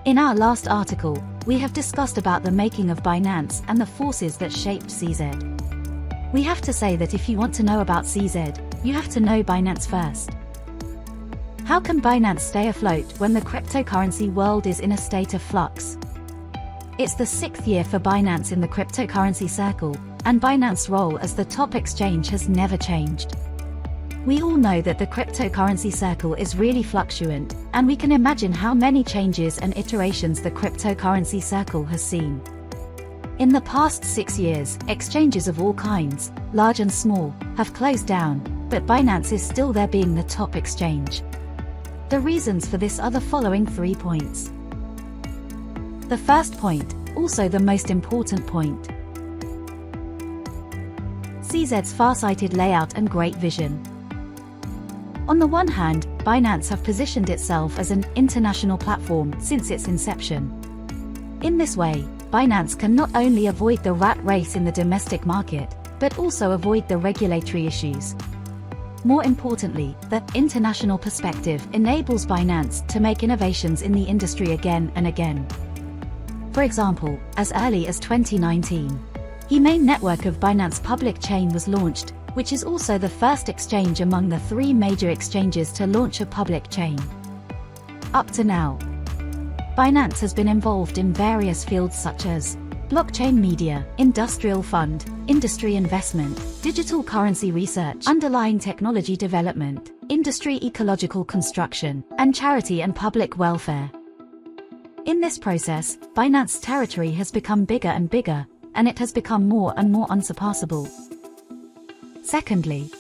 In our last article, we have discussed about the making of Binance and the forces that shaped CZ. We have to say that if you want to know about CZ, you have to know Binance first. How can Binance stay afloat when the cryptocurrency world is in a state of flux? It's the 6th year for Binance in the cryptocurrency circle, and Binance's role as the top exchange has never changed. We all know that the cryptocurrency circle is really fluctuant, and we can imagine how many changes and iterations the cryptocurrency circle has seen. In the past 6 years, exchanges of all kinds, large and small, have closed down, but Binance is still there being the top exchange. The reasons for this are the following 3 points. The first point, also the most important point. CZ's far-sighted layout and great vision. On the one hand, Binance have positioned itself as an international platform since its inception. In this way, Binance can not only avoid the rat race in the domestic market, but also avoid the regulatory issues. More importantly, the international perspective enables Binance to make innovations in the industry again and again. For example, as early as 2019, the main network of Binance public chain was launched, which is also the first exchange among the 3 major exchanges to launch a public chain. Up to now, Binance has been involved in various fields such as blockchain media, industrial fund, industry investment, digital currency research, underlying technology development, industry ecological construction, and charity and public welfare. In this process, Binance's territory has become bigger and bigger, and it has become more and more unsurpassable. Secondly,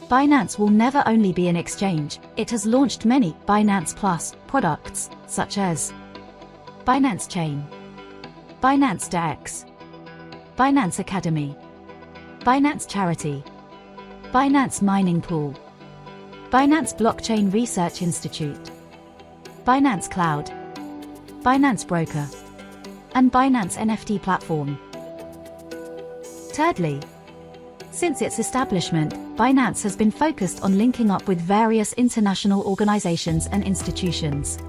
Binance will never only be an exchange, it has launched many Binance Plus products, such as Binance Chain, Binance DEX, Binance Academy, Binance Charity, Binance Mining Pool, Binance Blockchain Research Institute, Binance Cloud, Binance Broker, and Binance NFT Platform. Thirdly, since its establishment, Binance has been focused on linking up with various international organizations and institutions.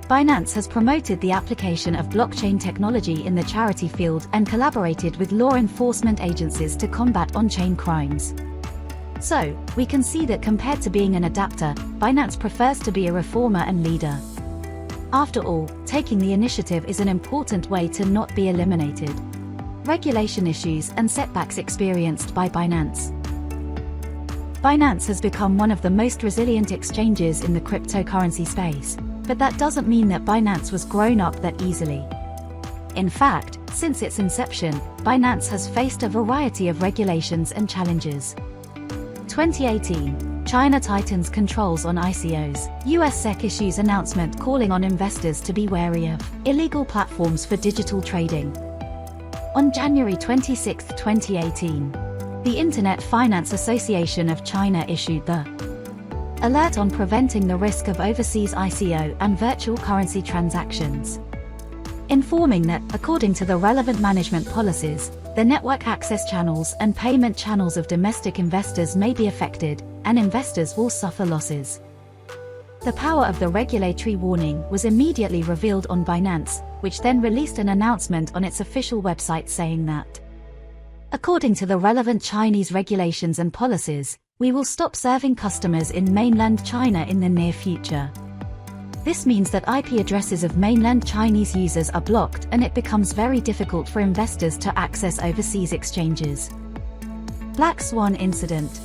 Binance has promoted the application of blockchain technology in the charity field and collaborated with law enforcement agencies to combat on-chain crimes. So, we can see that compared to being an adapter, Binance prefers to be a reformer and leader. After all, taking the initiative is an important way to not be eliminated. Regulation issues and setbacks experienced by Binance. Binance has become one of the most resilient exchanges in the cryptocurrency space, but that doesn't mean that Binance was grown up that easily. In fact, since its inception, Binance has faced a variety of regulations and challenges. 2018, China tightens controls on ICOs. US SEC issues announcement calling on investors to be wary of illegal platforms for digital trading. On January 26, 2018, the Internet Finance Association of China issued the alert on preventing the risk of overseas ICO and virtual currency transactions, informing that, according to the relevant management policies, the network access channels and payment channels of domestic investors may be affected, and investors will suffer losses. The power of the regulatory warning was immediately revealed on Binance, which then released an announcement on its official website saying that, according to the relevant Chinese regulations and policies, we will stop serving customers in mainland China in the near future. This means that IP addresses of mainland Chinese users are blocked and it becomes very difficult for investors to access overseas exchanges. Black Swan Incident.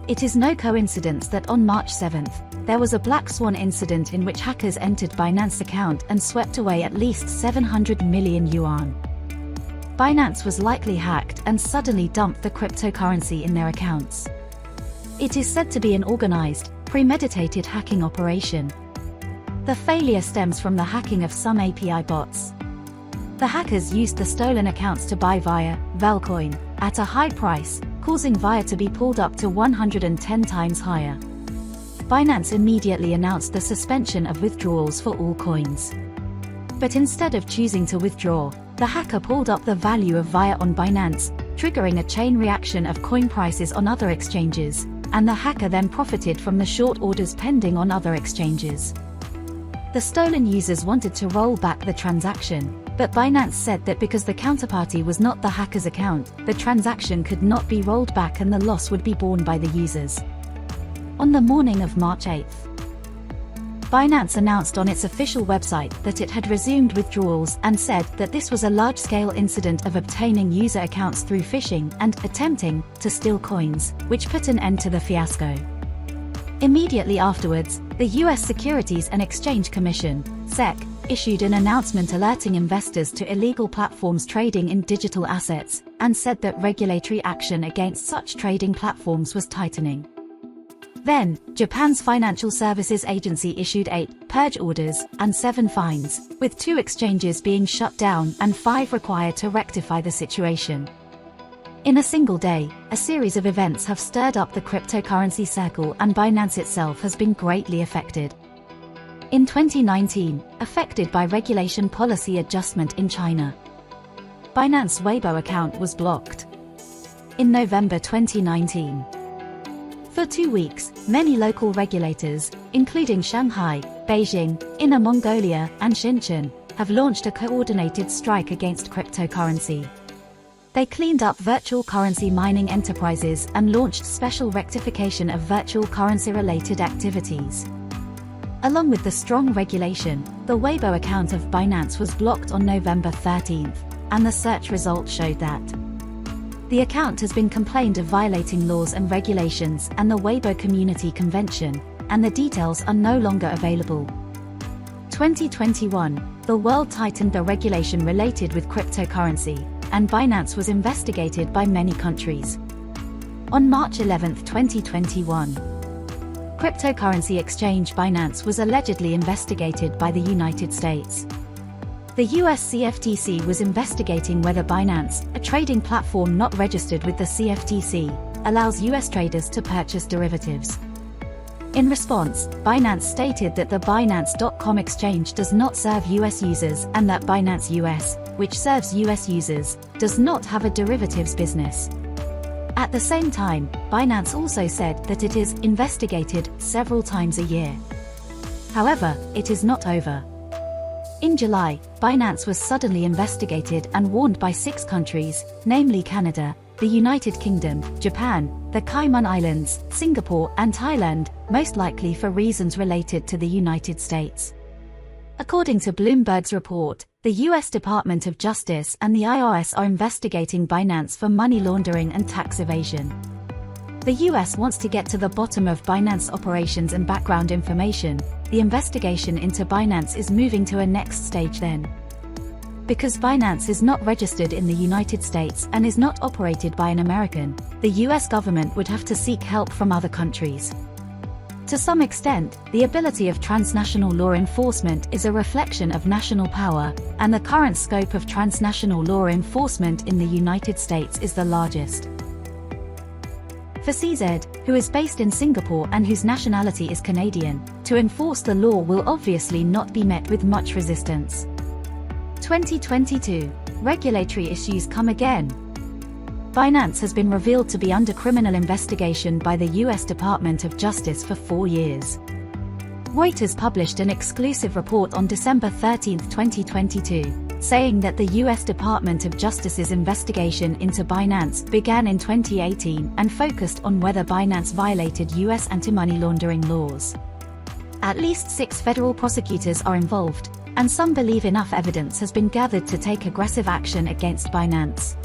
It is no coincidence that on March 7th, there was a Black Swan incident in which hackers entered Binance's account and swept away at least 700 million yuan. Binance was likely hacked and suddenly dumped the cryptocurrency in their accounts. It is said to be an organized, premeditated hacking operation. The failure stems from the hacking of some API bots. The hackers used the stolen accounts to buy VIA, Valcoin, at a high price, causing VIA to be pulled up to 110 times higher. Binance immediately announced the suspension of withdrawals for all coins. But instead of choosing to withdraw, the hacker pulled up the value of VIA on Binance, triggering a chain reaction of coin prices on other exchanges, and the hacker then profited from the short orders pending on other exchanges. The stolen users wanted to roll back the transaction, but Binance said that because the counterparty was not the hacker's account, the transaction could not be rolled back and the loss would be borne by the users. On the morning of March 8, Binance announced on its official website that it had resumed withdrawals and said that this was a large-scale incident of obtaining user accounts through phishing and attempting to steal coins, which put an end to the fiasco. Immediately afterwards, the U.S. Securities and Exchange Commission, SEC, issued an announcement alerting investors to illegal platforms trading in digital assets, and said that regulatory action against such trading platforms was tightening. Then, Japan's Financial Services Agency issued 8 purge orders and 7 fines, with 2 exchanges being shut down and 5 required to rectify the situation. In a single day, a series of events have stirred up the cryptocurrency circle, and Binance itself has been greatly affected. In 2019, affected by regulation policy adjustment in China, Binance Weibo account was blocked. In November 2019, for 2 weeks, many local regulators, including Shanghai, Beijing, Inner Mongolia, and Shenzhen, have launched a coordinated strike against cryptocurrency. They cleaned up virtual currency mining enterprises and launched special rectification of virtual currency-related activities. Along with the strong regulation, the Weibo account of Binance was blocked on November 13th, and the search results showed that the account has been complained of violating laws and regulations and the Weibo Community Convention, and the details are no longer available. 2021, the world tightened the regulation related with cryptocurrency, and Binance was investigated by many countries. On March 11, 2021, cryptocurrency exchange Binance was allegedly investigated by the United States. The US CFTC was investigating whether Binance, a trading platform not registered with the CFTC, allows US traders to purchase derivatives. In response, Binance stated that the Binance.com exchange does not serve US users and that Binance US, which serves US users, does not have a derivatives business. At the same time, Binance also said that it is investigated several times a year. However, it is not over. In July, Binance was suddenly investigated and warned by 6 countries, namely Canada, the United Kingdom, Japan, the Cayman Islands, Singapore, and Thailand, most likely for reasons related to the United States. According to Bloomberg's report, the U.S. Department of Justice and the IRS are investigating Binance for money laundering and tax evasion. The U.S. wants to get to the bottom of Binance operations and background information. The investigation into Binance is moving to a next stage then. Because Binance is not registered in the United States and is not operated by an American, the U.S. government would have to seek help from other countries. To some extent, the ability of transnational law enforcement is a reflection of national power, and the current scope of transnational law enforcement in the United States is the largest. For CZ, who is based in Singapore and whose nationality is Canadian, to enforce the law will obviously not be met with much resistance. 2022. Regulatory issues come again. Binance has been revealed to be under criminal investigation by the U.S. Department of Justice for 4 years. Reuters published an exclusive report on December 13, 2022, saying that the U.S. Department of Justice's investigation into Binance began in 2018 and focused on whether Binance violated U.S. anti-money laundering laws. At least 6 federal prosecutors are involved, and some believe enough evidence has been gathered to take aggressive action against Binance.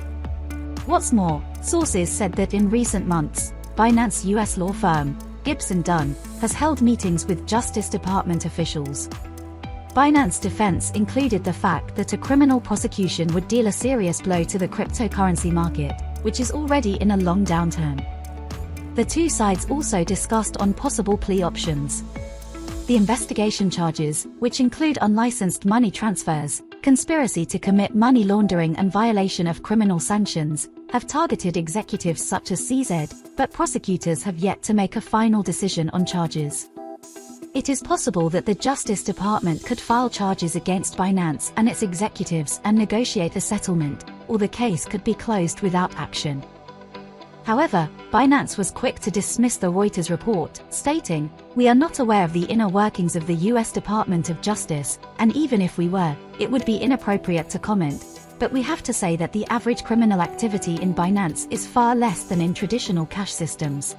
What's more, sources said that in recent months, Binance U.S. law firm, Gibson Dunn, has held meetings with Justice Department officials. Binance's defense included the fact that a criminal prosecution would deal a serious blow to the cryptocurrency market, which is already in a long downturn. The two sides also discussed on possible plea options. The investigation charges, which include unlicensed money transfers, conspiracy to commit money laundering and violation of criminal sanctions, have targeted executives such as CZ, but prosecutors have yet to make a final decision on charges. It is possible that the Justice Department could file charges against Binance and its executives and negotiate a settlement, or the case could be closed without action. However, Binance was quick to dismiss the Reuters report, stating, "We are not aware of the inner workings of the US Department of Justice, and even if we were, it would be inappropriate to comment. But we have to say that the average criminal activity in Binance is far less than in traditional cash systems."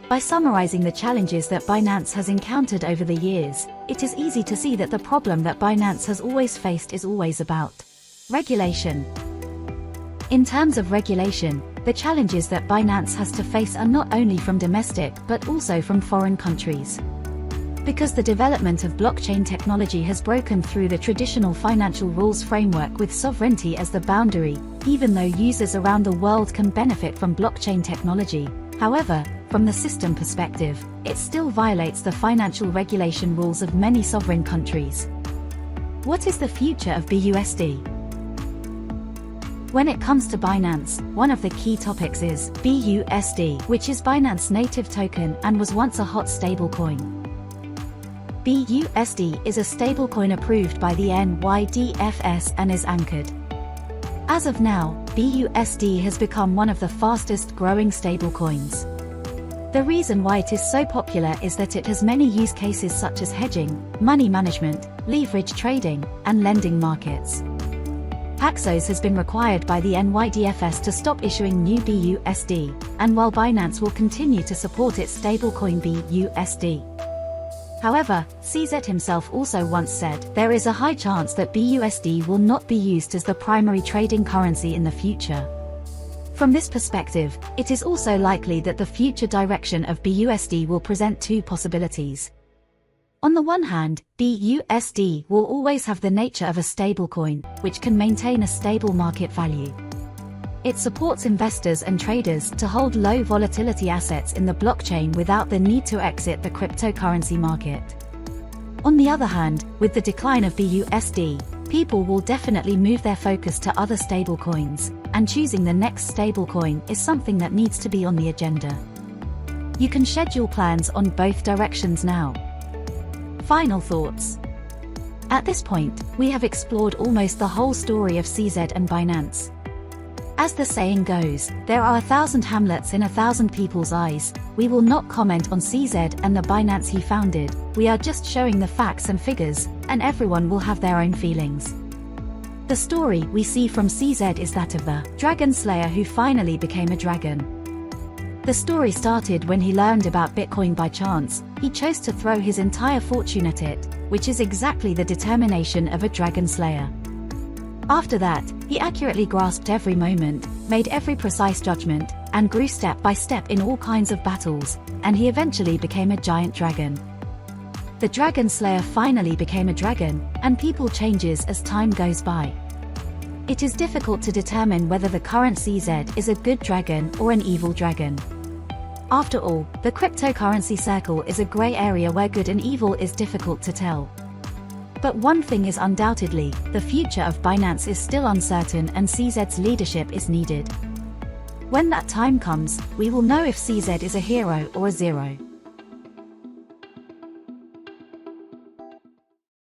By summarizing the challenges that Binance has encountered over the years, it is easy to see that the problem that Binance has always faced is always about regulation. In terms of regulation, the challenges that Binance has to face are not only from domestic but also from foreign countries. Because the development of blockchain technology has broken through the traditional financial rules framework with sovereignty as the boundary, even though users around the world can benefit from blockchain technology. However, from the system perspective, it still violates the financial regulation rules of many sovereign countries. What is the future of BUSD? When it comes to Binance, one of the key topics is BUSD, which is Binance's native token and was once a hot stablecoin. BUSD is a stablecoin approved by the NYDFS and is anchored. As of now, BUSD has become one of the fastest growing stablecoins. The reason why it is so popular is that it has many use cases such as hedging, money management, leverage trading, and lending markets. Paxos has been required by the NYDFS to stop issuing new BUSD, and while Binance will continue to support its stablecoin BUSD. However, CZ himself also once said, "There is a high chance that BUSD will not be used as the primary trading currency in the future." From this perspective, it is also likely that the future direction of BUSD will present two possibilities. On the one hand, BUSD will always have the nature of a stablecoin, which can maintain a stable market value. It supports investors and traders to hold low volatility assets in the blockchain without the need to exit the cryptocurrency market. On the other hand, with the decline of BUSD, people will definitely move their focus to other stablecoins, and choosing the next stablecoin is something that needs to be on the agenda. You can schedule plans on both directions now. Final thoughts. At this point, we have explored almost the whole story of CZ and Binance. As the saying goes, there are 1,000 Hamlets in 1,000 people's eyes. We will not comment on CZ and the Binance he founded. We are just showing the facts and figures, and everyone will have their own feelings. The story we see from CZ is that of the dragon slayer who finally became a dragon. The story started when he learned about Bitcoin by chance. He chose to throw his entire fortune at it, which is exactly the determination of a dragon slayer. After that, he accurately grasped every moment, made every precise judgment, and grew step by step in all kinds of battles, and he eventually became a giant dragon. The dragon slayer finally became a dragon, and people changes as time goes by. It is difficult to determine whether the current CZ is a good dragon or an evil dragon. After all, the cryptocurrency circle is a grey area where good and evil is difficult to tell. But one thing is undoubtedly, the future of Binance is still uncertain and CZ's leadership is needed. When that time comes, we will know if CZ is a hero or a zero.